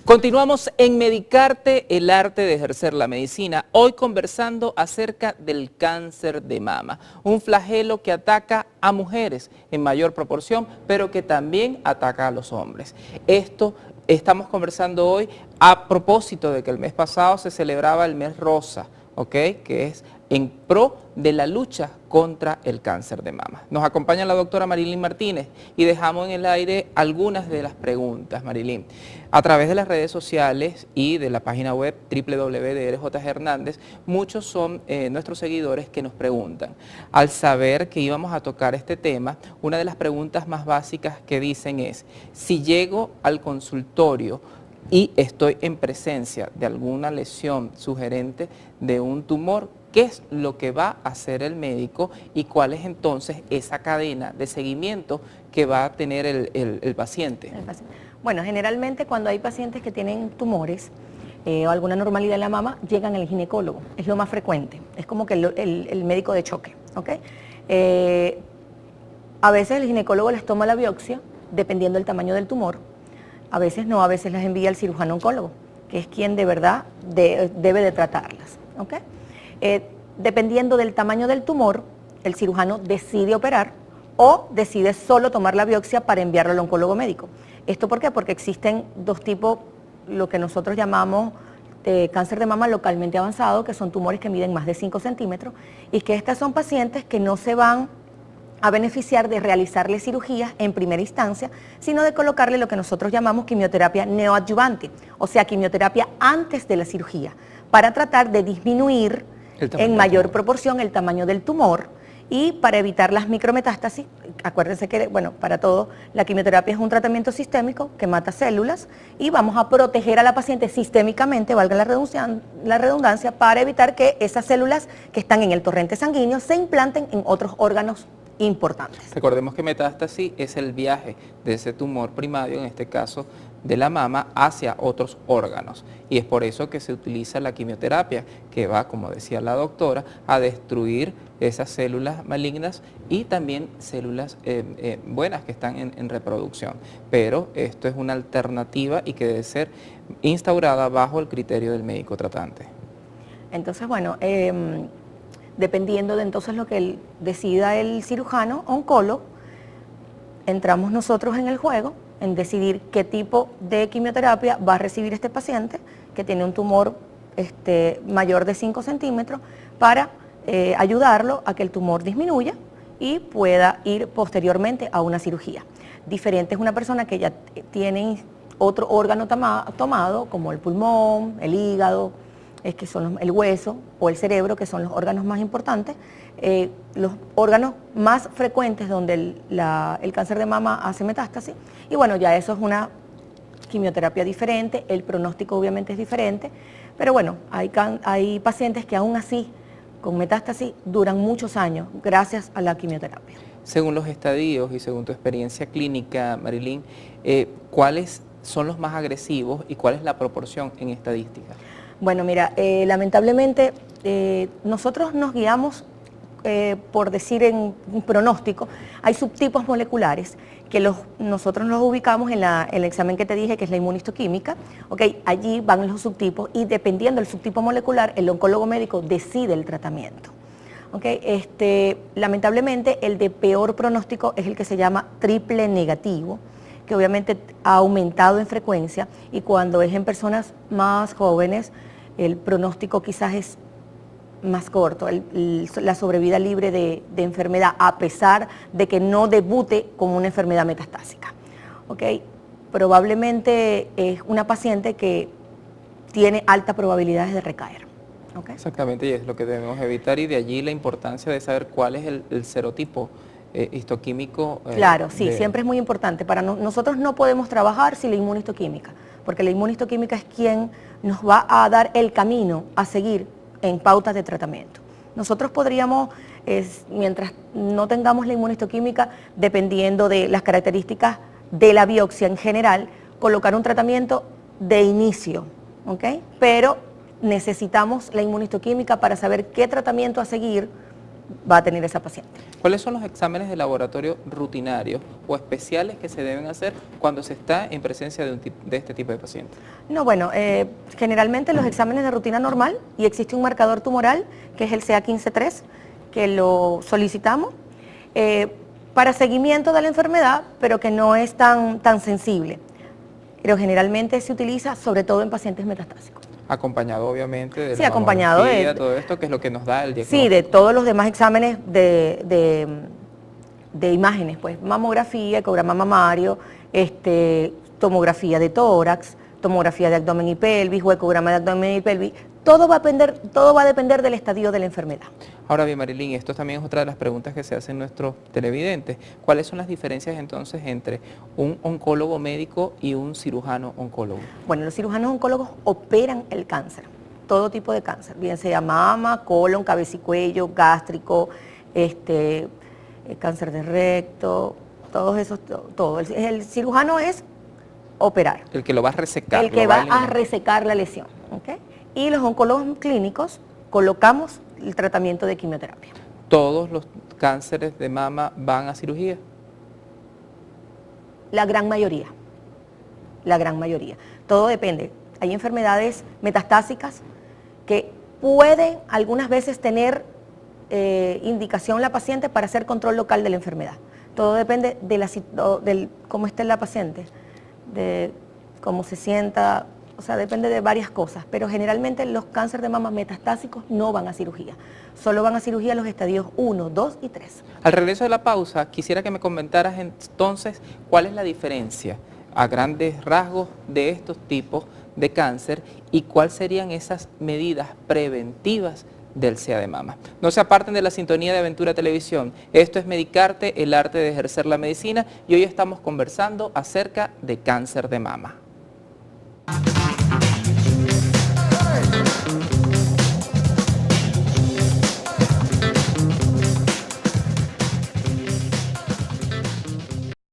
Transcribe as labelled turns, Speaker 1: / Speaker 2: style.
Speaker 1: Continuamos en Medicarte, el arte de ejercer la medicina, hoy conversando acerca del cáncer de mama, un flagelo que ataca a mujeres en mayor proporción, pero que también ataca a los hombres. Esto estamos conversando hoy a propósito de que el mes pasado se celebraba el mes rosa, ¿ok? Que es en pro de la lucha contra el cáncer de mama. Nos acompaña la doctora Marilyn Martínez y dejamos en el aire algunas de las preguntas, Marilyn. A través de las redes sociales y de la página web www.drj.hernández, muchos son nuestros seguidores que nos preguntan. Al saber que íbamos a tocar este tema, una de las preguntas más básicas que dicen es, si llego al consultorio y estoy en presencia de alguna lesión sugerente de un tumor, ¿qué es lo que va a hacer el médico y cuál es entonces esa cadena de seguimiento que va a tener el paciente?
Speaker 2: Bueno, generalmente cuando hay pacientes que tienen tumores o alguna normalidad en la mama, llegan al ginecólogo, es lo más frecuente, es como que el médico de choque, ¿ok? A veces el ginecólogo les toma la biopsia, dependiendo del tamaño del tumor, a veces no, a veces las envía al cirujano oncólogo, que es quien de verdad debe de tratarlas, ¿ok? Dependiendo del tamaño del tumor, el cirujano decide operar o decide solo tomar la biopsia para enviarlo al oncólogo médico. ¿Esto por qué? Porque existen dos tipos, lo que nosotros llamamos cáncer de mama localmente avanzado, que son tumores que miden más de 5 centímetros, y que estas son pacientes que no se van a beneficiar de realizarle cirugías en primera instancia, sino de colocarle lo que nosotros llamamos quimioterapia neoadyuvante, o sea, quimioterapia antes de la cirugía, para tratar de disminuir en mayor proporción el tamaño del tumor y para evitar las micrometástasis. Acuérdense que, bueno, para todo, la quimioterapia es un tratamiento sistémico que mata células y vamos a proteger a la paciente sistémicamente, valga la redundancia, para evitar que esas células que están en el torrente sanguíneo se implanten en otros órganos importantes.
Speaker 1: Recordemos que metástasis es el viaje de ese tumor primario, en este caso de la mama, hacia otros órganos. Y es por eso que se utiliza la quimioterapia, que va, como decía la doctora, a destruir esas células malignas y también células buenas que están en reproducción. Pero esto es una alternativa y que debe ser instaurada bajo el criterio del médico tratante.
Speaker 2: Entonces, bueno, dependiendo de entonces lo que decida el cirujano oncólogo, entramos nosotros en el juego en decidir qué tipo de quimioterapia va a recibir este paciente que tiene un tumor mayor de 5 centímetros para ayudarlo a que el tumor disminuya y pueda ir posteriormente a una cirugía. Diferente es una persona que ya tiene otro órgano tomado, como el pulmón, el hígado, que son el hueso o el cerebro, que son los órganos más importantes, los órganos más frecuentes donde el cáncer de mama hace metástasis, y bueno, ya eso es una quimioterapia diferente, el pronóstico obviamente es diferente, pero bueno, hay pacientes que aún así, con metástasis, duran muchos años gracias a la quimioterapia.
Speaker 1: Según los estadios y según tu experiencia clínica, Marilyn, ¿cuáles son los más agresivos y cuál es la proporción en estadística?
Speaker 2: Bueno, mira, lamentablemente nosotros nos guiamos, por decir en un pronóstico, hay subtipos moleculares que nosotros los ubicamos en el examen que te dije, que es la inmunistoquímica, ¿okay? Allí van los subtipos y dependiendo del subtipo molecular, el oncólogo médico decide el tratamiento. ¿Okay? Lamentablemente, el de peor pronóstico es el que se llama triple negativo, que obviamente ha aumentado en frecuencia y cuando es en personas más jóvenes, el pronóstico quizás es más corto, la sobrevida libre de enfermedad, a pesar de que no debute como una enfermedad metastásica. ¿Okay? Probablemente es una paciente que tiene altas probabilidades de recaer. ¿Okay?
Speaker 1: Exactamente, y es lo que debemos evitar y de allí la importancia de saber cuál es el serotipo histoquímico.
Speaker 2: Claro, sí, siempre es muy importante. Para nosotros no podemos trabajar sin la inmunistoquímica, porque la inmunistoquímica es quien nos va a dar el camino a seguir en pautas de tratamiento. Nosotros podríamos, mientras no tengamos la inmunistoquímica, dependiendo de las características de la biopsia en general, colocar un tratamiento de inicio, ¿ok? Pero necesitamos la inmunistoquímica para saber qué tratamiento a seguir va a tener esa paciente.
Speaker 1: ¿Cuáles son los exámenes de laboratorio rutinarios o especiales que se deben hacer cuando se está en presencia de este tipo de pacientes?
Speaker 2: No, bueno, generalmente los exámenes de rutina normal, y existe un marcador tumoral que es el CA15-3, que lo solicitamos para seguimiento de la enfermedad, pero que no es tan sensible. Pero generalmente se utiliza sobre todo en pacientes metastásicos.
Speaker 1: Acompañado obviamente de
Speaker 2: sí,
Speaker 1: la
Speaker 2: acompañado
Speaker 1: mamografía, todo esto que es lo que nos da el diagnóstico.
Speaker 2: Sí, de todos los demás exámenes de imágenes, pues mamografía, ecograma mamario, tomografía de tórax, tomografía de abdomen y pelvis, o ecograma de abdomen y pelvis. Todo va a depender del estadio de la enfermedad.
Speaker 1: Ahora bien, Marilyn, esto también es otra de las preguntas que se hacen nuestros televidentes. ¿Cuáles son las diferencias entonces entre un oncólogo médico y un cirujano oncólogo?
Speaker 2: Bueno, los cirujanos oncólogos operan el cáncer, todo tipo de cáncer, bien sea mama, colon, cabeza y cuello, gástrico, cáncer de recto, todos esos, todo. El cirujano es operar.
Speaker 1: El que lo va a resecar.
Speaker 2: El que va a resecar la lesión, ¿ok? Y los oncólogos clínicos colocamos el tratamiento de quimioterapia.
Speaker 1: ¿Todos los cánceres de mama van a cirugía?
Speaker 2: La gran mayoría. Todo depende. Hay enfermedades metastásicas que pueden algunas veces tener indicación la paciente para hacer control local de la enfermedad. Todo depende de cómo esté la paciente, de cómo se sienta. O sea, depende de varias cosas, pero generalmente los cánceres de mama metastásicos no van a cirugía. Solo van a cirugía los estadios 1, 2 y 3.
Speaker 1: Al regreso de la pausa, quisiera que me comentaras entonces cuál es la diferencia a grandes rasgos de estos tipos de cáncer y cuáles serían esas medidas preventivas del SEA de mama. No se aparten de la sintonía de Aventura Televisión. Esto es Medicarte, el arte de ejercer la medicina, y hoy estamos conversando acerca de cáncer de mama.